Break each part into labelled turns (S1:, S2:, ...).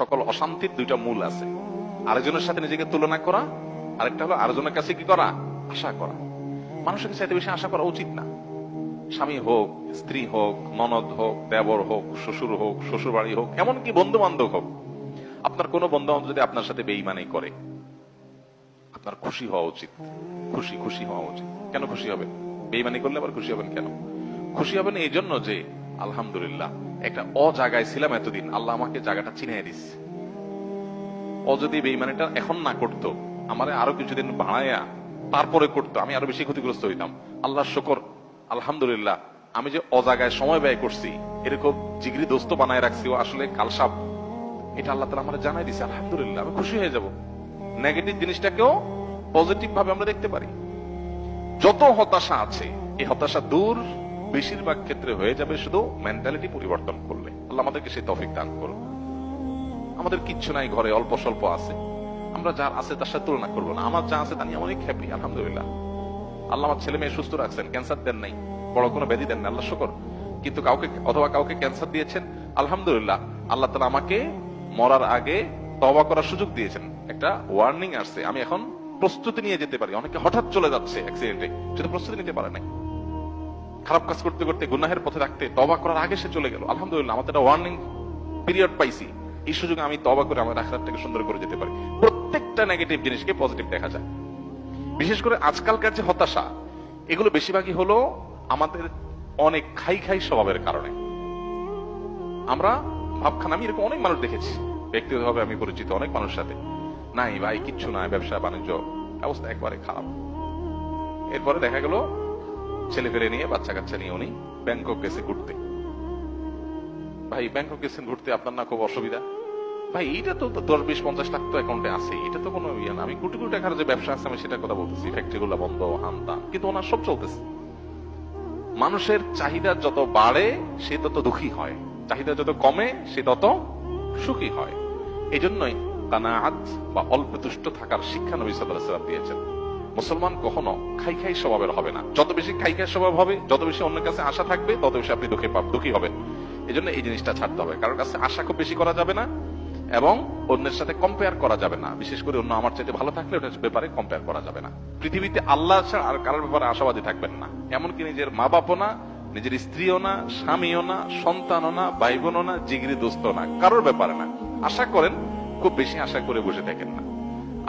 S1: সকল অশান্তির দুইটা মূল আছে, আরেকজনের সাথে নিজেকে তুলনা করা, আরেকটা হলো আরেকজনের কাছে কি করা, আশা করা। মানুষের চাইতে বেশি আশা করা উচিত না। স্বামী হোক, স্ত্রী হোক, ননদ হোক, দেবর হোক, শ্বশুর হোক, শ্বশুর বাড়ি হোক, এমনকি বন্ধু বান্ধব হোক, আপনার কোন বন্ধু বান্ধব যদি আপনার সাথে বেঈমানি করে, আপনার খুশি হওয়া উচিত। খুশি হওয়া উচিত। কেন খুশি হবেন? বেঈমানি করলে আবার খুশি হবেন কেন? খুশি হবেন এই জন্য যে আলহামদুলিল্লাহ একটা জায়গায় ছিলাম এতদিন, আল্লাহ আমাকে জায়গাটা চিনিয়ে দিচ্ছে। যদি বেঈমানিটা এখন না করতো, আমারে আরো কিছুদিন বাড়াইয়া তারপরে করতো, আমি আরো বেশি ক্ষতিগ্রস্ত হইতাম। আল্লাহর শুকর, আলহামদুলিল্লাহ আমি যে অজাগায় সময় ব্যয় করছি, এরকম জিগরি দোস্ত বানায় রাখছি, ও আসলে কালসাপ, এটা আল্লাহ তাআলা আমারে জানাই দিছে। আলহামদুলিল্লাহ আমি খুশি হয়ে যাব। নেগেটিভ জিনিসটাকেও পজিটিভ ভাবে আমরা দেখতে পারি। যত হতাশা আছে, এই হতাশা দূর বেশিরভাগ ক্ষেত্রে হয়ে যাবে শুধু মেন্টালিটি পরিবর্তন করলে। আল্লাহ আমাদেরকে সেই তৌফিক দান করুন। আমাদের কিচ্ছু নাই ঘরে, অল্প স্বল্প আছে, আমরা যার আছে তার সাথে তুলনা করবো না। আমার যা আছে তা নিয়ে অনেক হ্যাপি, আলহামদুলিল্লাহ। আল্লাহ আমার ছেলে মেয়ে সুস্থ রাখছেন, ক্যান্সার দেন নাই, বড় কোনো ব্যাধি দেন না, আল্লাহ শুকর। কিন্তু কাউকে ক্যান্সার দিয়েছেন, আলহামদুলিল্লাহ আল্লাহ তাআলা আমাকে মরার আগে তওবা করার সুযোগ দিয়েছেন। একটা ওয়ার্নিং আসছে, আমি এখন প্রস্তুতি নিয়ে যেতে পারি। অনেকে হঠাৎ চলে যাচ্ছে অ্যাক্সিডেন্টে, সেটা প্রস্তুতি নিতে পারে নাই। খারাপ কাজ করতে করতে গুনাহের পথে থাকতে তওবা করার আগে সে চলে গেল। আলহামদুলিল্লাহ আমাদের একটা ওয়ার্নিং পিরিয়ড পাইছি, এই সুযোগে আমি তওবা করে আমার আখিরাতটাকে সুন্দর করে যেতে পারি। প্রত্যেকটা নেগেটিভ জিনিসকে পজিটিভ দেখা যায়। বিশেষ করে আজকালকার যে হতাশা, এগুলো বেশিরভাগই হলো আমাদের অনেক খাই স্বভাবের কারণে। আমরা ভাবখানা, আমি এরকম অনেক মানুষ দেখেছি, ব্যক্তিগতভাবে আমি পরিচিত অনেক মানুষের সাথে, নাই ভাই কিচ্ছু নাই, ব্যবসা বাণিজ্য অবস্থা একবারে খারাপ। এরপরে দেখা গেল ছেলে ফেলে নিয়ে, বাচ্চা কাচ্চা নিয়ে উনি ব্যাংকক গেছে ঘুরতে। ভাই ব্যাংকক গেছেন ঘুরতে, আপনার না খুব অসুবিধা? ভাই এইটা তো 10-20-50 লাখ তো অ্যাকাউন্টে আছে, এটা তো কোনো ইয়ে না। আমি কোটি কোটি টাকার যে ব্যবসা আছে আমি সেটা কথা বলতেছি, ফ্যাক্টরি গুলো বন্ধ, হামতা, কিন্তু ওনার সব চলতেছে। মানুষের চাহিদা যত বাড়ে সে তত দুঃখী হয়, চাহিদা যত কমে সে তত সুখী হয়। এই জন্যই কানাআত বা অল্প তুষ্ট থাকার শিক্ষা নবী সাল্লাল্লাহু আলাইহি ওয়াসাল্লাম দিয়েছেন। মুসলমান কখনো খাই স্বভাবের হবে না। যত বেশি খাই স্বভাব হবে, যত বেশি অন্যের কাছে আশা থাকবে, তত বেশি আপনি দুঃখী হবেন। এই জন্য এই জিনিসটা ছাড়তে হবে। কারোর কাছে আশা খুব বেশি করা যাবে না, এবং অন্যের সাথে কম্পেয়ার করা যাবে না। বিশেষ করে অন্য আমার চাইতে ভালো থাকলে ওটার ব্যাপারে কম্পেয়ার করা যাবে না। পৃথিবীতে আল্লাহ ছাড়া আর কারোর ব্যাপারে আশাবাদী থাকবেন না। এমনকি নিজের মা বাপও না, নিজের স্ত্রীও না, স্বামীও না, সন্তানও না, ভাই বোনও না, জিগরি দোস্ত না, কারোর ব্যাপারে না। আশা করেন, খুব বেশি আশা করে বসে থাকেন না।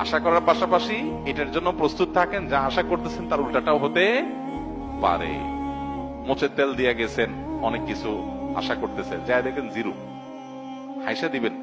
S1: আশা করার পাশাপাশি এটার জন্য প্রস্তুত থাকেন, যা আশা করতেছেন তার উল্টাটাও হতে পারে। মোচের তেল দিয়ে গেছেন, অনেক কিছু আশা করতেছেন, যা দেখেন জিরো, হাইসা দিবেন